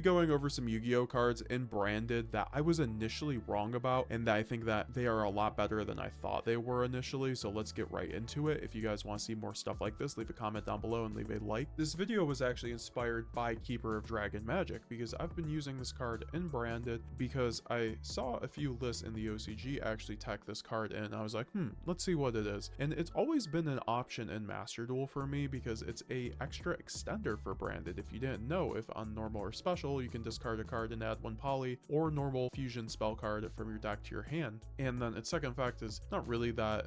Going over some Yu-Gi-Oh cards in Branded that I was initially wrong about, and that I think that they are a lot better than I thought they were initially. So let's get right into it. If you guys want to see more stuff like this, leave a comment down below and leave a like. This video was actually inspired by Keeper of Dragon Magic, because I've been using this card in Branded because I saw a few lists in the OCG actually tech this card in. I was like, let's see what it is. And it's always been an option in Master Duel for me because it's a extra extender for Branded. If you didn't know, if on normal or special, you can discard a card and add one poly or normal fusion spell card from your deck to your hand. And then its second effect is not really that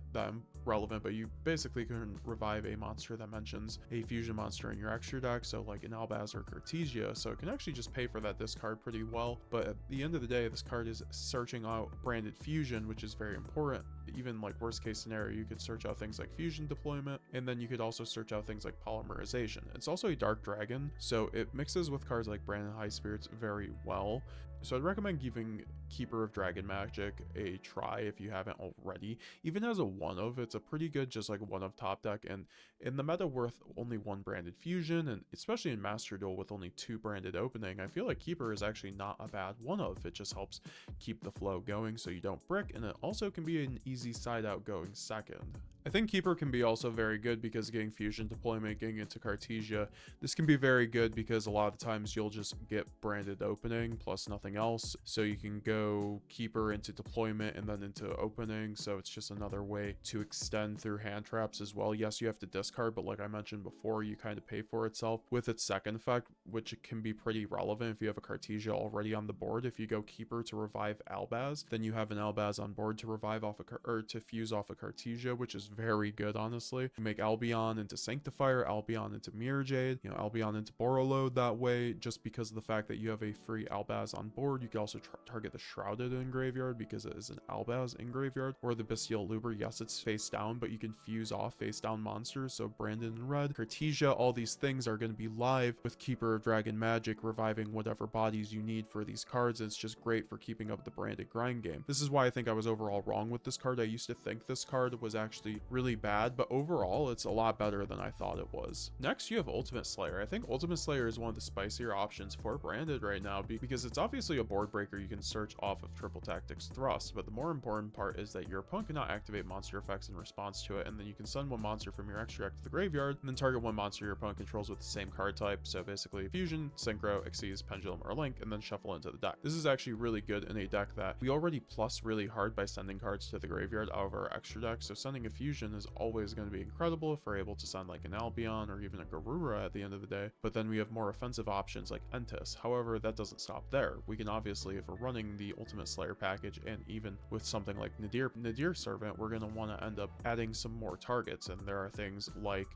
relevant, but you basically can revive a monster that mentions a fusion monster in your extra deck, so like an Albaz or Cartesia, so it can actually just pay for that discard pretty well. But at the end of the day, this card is searching out Branded Fusion, which is very important. Even like worst case scenario, you could search out things like fusion deployment, and then you could also search out things like polymerization. It's also a dark dragon, so it mixes with cards like Branded High Spirits very well. So I'd recommend giving Keeper of Dragon Magic a try if you haven't already. Even as a one of, it's a pretty good just like one of top deck, and in the meta worth only one Branded Fusion, and especially in Master Duel with only 2 Branded opening, I feel like Keeper is actually not a bad one of. It just helps keep the flow going so you don't brick, and it also can be an easy side out going second. I think Keeper can be also very good because getting fusion deployment, getting into Cartesia, this can be very good because a lot of the times you'll just get Branded opening plus nothing else, so you can go Keeper into deployment and then into opening, so it's just another way to extend through hand traps as well. Yes, you have to discard, but like I mentioned before, you kind of pay for itself with its second effect, which can be pretty relevant if you have a Cartesia already on the board. If you go Keeper to revive Albaz, then you have an Albaz on board to revive off or to fuse off a Cartesia, which is very good, honestly. You make Albion into Sanctifier, Albion into Mirror Jade, Albion into Borreload that way, just because of the fact that you have a free Albaz on board. You can also target the Shrouded in graveyard because it is an Albaz in graveyard, or the Bestial Luber. Yes, it's face down, but you can fuse off face down monsters, so Branded in red, Cartesia, all these things are going to be live with Keeper of Dragon Magic, reviving whatever bodies you need for these cards. It's just great for keeping up the Branded grind game. This is why I think I was overall wrong with this card. I used to think this card was actually really bad, but overall it's a lot better than I thought it was. Next, you have Ultimate Slayer. I think Ultimate Slayer is one of the spicier options for Branded right now because it's obviously a board breaker you can search off of Triple Tactics Thrust, but the more important part is that your opponent cannot activate monster effects in response to it, and then you can send one monster from your extra deck to the graveyard and then target one monster your opponent controls with the same card type, so basically Fusion, Synchro, Xyz, Pendulum, or Link, and then shuffle into the deck. This is actually really good in a deck that we already plus really hard by sending cards to the graveyard out of our extra deck, so sending a Fusion is always going to be incredible if we're able to send like an Albion or even a Garura at the end of the day. But then we have more offensive options like Entis. However, that doesn't stop there. We can obviously, if we're running the Ultimate Slayer package, and even with something like Nadir Servant, we're going to want to end up adding some more targets, and there are things like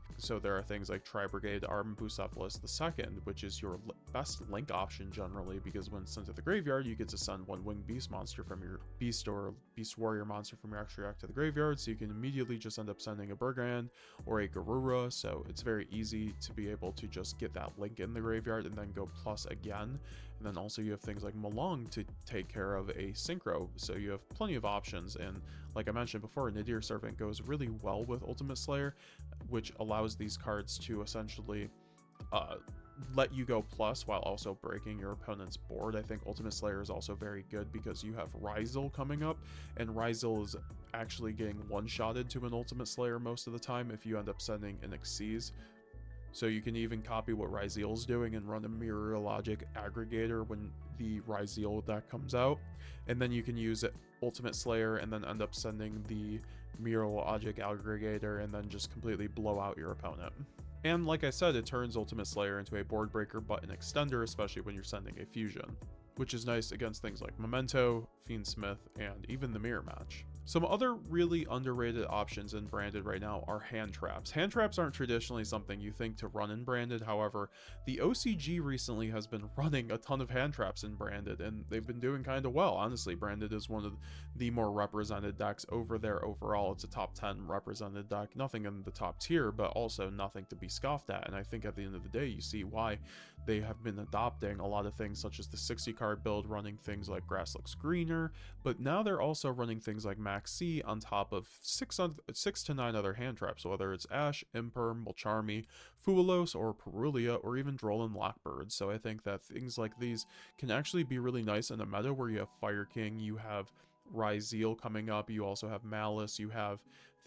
Tri-Brigade Armbucephalus II, which is your best link option generally, because when sent to the graveyard, you get to send one Winged Beast monster from your Beast or Beast Warrior monster from your extra deck to the graveyard, so you can immediately just end up sending a Brigand or a Garura, so it's very easy to be able to just get that link in the graveyard and then go plus again. And then also you have things like Malong to take care of a Synchro, so you have plenty of options. And like I mentioned before, Nadir Servant goes really well with Ultimate Slayer, which allows these cards to essentially let you go plus while also breaking your opponent's board. I think Ultimate Slayer is also very good because you have Ryzel coming up, and Ryzel is actually getting one-shotted to an Ultimate Slayer most of the time if you end up sending an Xyz. So you can even copy what Ryzeal's doing and run a Mirror Logic Aggregator when the Ryzeal deck comes out. And then you can use Ultimate Slayer and then end up sending the Mirror Logic Aggregator and then just completely blow out your opponent. And like I said, it turns Ultimate Slayer into a board breaker button extender, especially when you're sending a fusion, which is nice against things like Memento, Fiendsmith, and even the Mirror Match. Some other really underrated options in Branded right now are hand traps. Hand traps aren't traditionally something you think to run in Branded. However, the OCG recently has been running a ton of hand traps in Branded, and they've been doing kind of well. Honestly, Branded is one of the more represented decks over there overall. It's a top 10 represented deck. Nothing in the top tier, but also nothing to be scoffed at. And I think at the end of the day, you see why they have been adopting a lot of things such as the 60 card build, running things like Grass Looks Greener, but now they're also running things like Maxx on top of 6 to 9 other hand traps, whether it's Ash, Imperm, Mulcharmy, Fuwalos, or purrely, or even Droll and Lockbird. So I think that things like these can actually be really nice in a meta where you have Fire King, you have Ryzeal coming up, you also have Malice, you have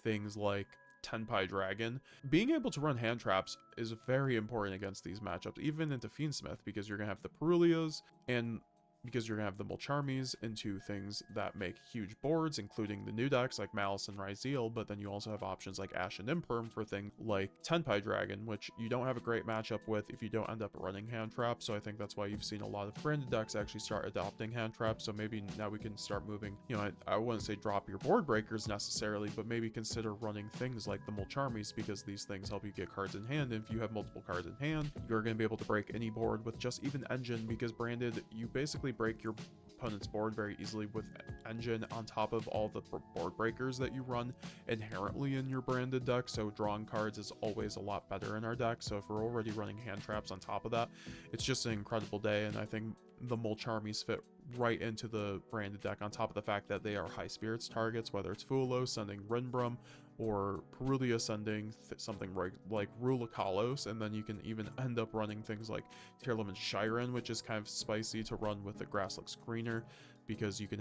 things like Tenpai Dragon. Being able to run hand traps is very important against these matchups, even into Fiendsmith, because you're going to have the purrelyas and because you're going to have the Mulcharmies into things that make huge boards, including the new decks like Malice and Ryzeal, but then you also have options like Ash and Imperm for things like Tenpai Dragon, which you don't have a great matchup with if you don't end up running hand traps. So I think that's why you've seen a lot of branded decks actually start adopting hand traps. So maybe now we can start moving, you know, I wouldn't say drop your board breakers necessarily, but maybe consider running things like the Mulcharmies, because these things help you get cards in hand. And if you have multiple cards in hand, you're going to be able to break any board with just even Engine, because branded, you basically break your opponent's board very easily with Engine on top of all the board breakers that you run inherently in your branded deck. So drawing cards is always a lot better in our deck. So if we're already running hand traps on top of that, it's just an incredible day. And I think the Mulcharmies fit right into the branded deck, on top of the fact that they are high spirits targets, whether it's Fuwalos sending Rinbrum or purrely sending something like Rulakalos, and then you can even end up running things like TEARLAMENTS Shiren, which is kind of spicy to run with the Grass Looks Greener, because you can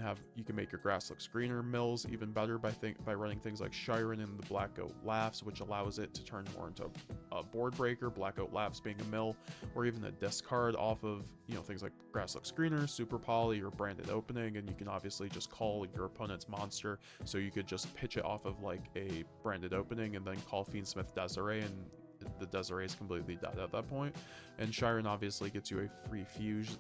make your Grass Looks Greener mills even better by running things like Shiren and the Black Goat Laughs, which allows it to turn more into a board breaker, Black Goat Laughs being a mill, or even a discard off of, you know, things like Grass Looks Greener, Super Poly, or Branded Opening. And you can obviously just call your opponent's monster, so you could just pitch it off of like a Branded Opening and then call Fiendsmith Desiree, and the Desiree is completely dead at that point. And Shiren obviously gets you a free fuse,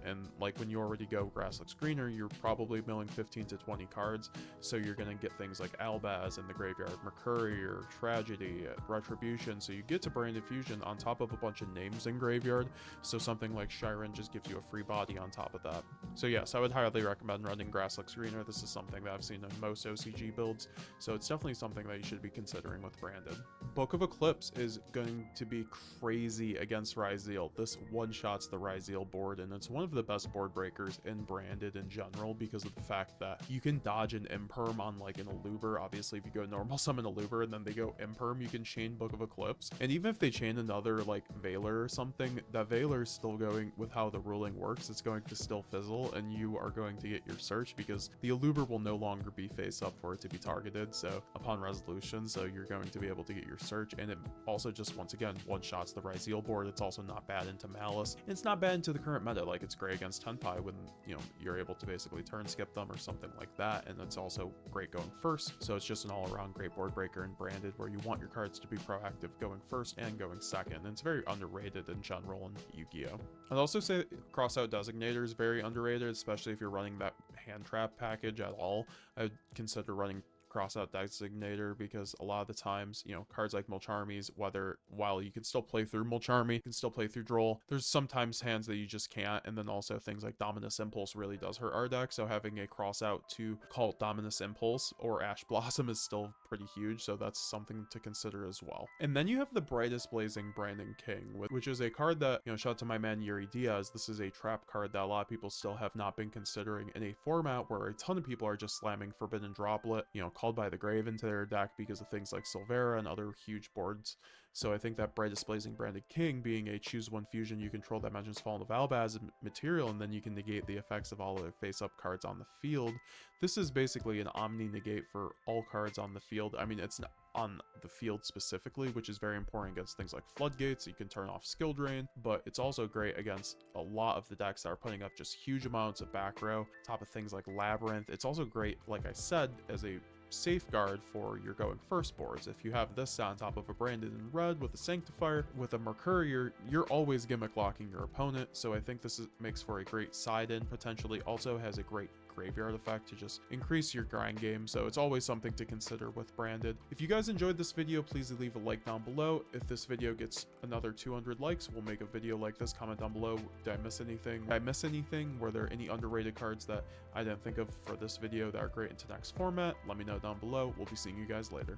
and like when you already go Grass Looks Greener, you're probably milling 15 to 20 cards, so you're gonna get things like Albaz in the graveyard, Mercury or Tragedy, Retribution, so you get to Branded Fusion on top of a bunch of names in graveyard, so something like Shiren just gives you a free body on top of that. So yes, I would highly recommend running Grass Looks Greener. This is something that I've seen in most OCG builds, so it's definitely something that you should be considering with Branded. Book of Eclipse is going to be crazy against Ryzeal. This one-shots the Ryzeal board, and it's one of the best board breakers in Branded in general, because of the fact that you can dodge an Imperm on like an Aluber. Obviously, if you go normal summon Aluber and then they go Imperm, you can chain Book of Eclipse. And even if they chain another like Veiler or something, that Veiler is still going, with how the ruling works, it's going to still fizzle, and you are going to get your search, because the Aluber will no longer be face up for it to be targeted, so upon resolution, so you're going to be able to get your search. And it also just, once again, one-shots the Ryzeal board. It's also not bad into Malice. It's not bad into the current meta, like it's great against Tenpai when, you know, you're able to basically turn skip them or something like that, and it's also great going first. So it's just an all-around great board breaker in Branded, where you want your cards to be proactive going first and going second, and it's very underrated in general in Yu-Gi-Oh! I'd also say Crossout Designator is very underrated, especially if you're running that hand trap package at all. I'd consider running Crossout Designator, because a lot of the times, you know, cards like Mulcharmies, while you can still play through Mulcharmy, you can still play through Droll, there's sometimes hands that you just can't, and then also things like Dominus Impulse really does hurt our deck, so having a crossout to call Dominus Impulse or Ash Blossom is still pretty huge, so that's something to consider as well. And then you have the Brightest Blazing Branding King, which is a card that, you know, shout out to my man Yuri Diaz, this is a trap card that a lot of people still have not been considering in a format where a ton of people are just slamming Forbidden Droplet, you know, Called by the Grave into their deck because of things like Silvera and other huge boards. So I think that Brightest Blazing Branded King, being a choose one fusion, you control that Dimensions Fallen of Albaz material, and then you can negate the effects of all other face-up cards on the field. This is basically an Omni negate for all cards on the field. I mean, it's not on the field specifically, which is very important against things like Floodgates. You can turn off Skill Drain, but it's also great against a lot of the decks that are putting up just huge amounts of back row, top of things like Labyrinth. It's also great, like I said, as a safeguard for your going first boards. If you have this on top of a Branded in red with a Sanctifier, with a Mercury, you're always gimmick locking your opponent, so I think this makes for a great side in. Potentially also has a great graveyard effect to just increase your grind game, so it's always something to consider with Branded. If you guys enjoyed this video, please leave a like down below. If this video gets another 200 likes, we'll make a video like this. Comment down below, did I miss anything? Were there any underrated cards that I didn't think of for this video that are great into next format? Let me know down below. We'll be seeing you guys later.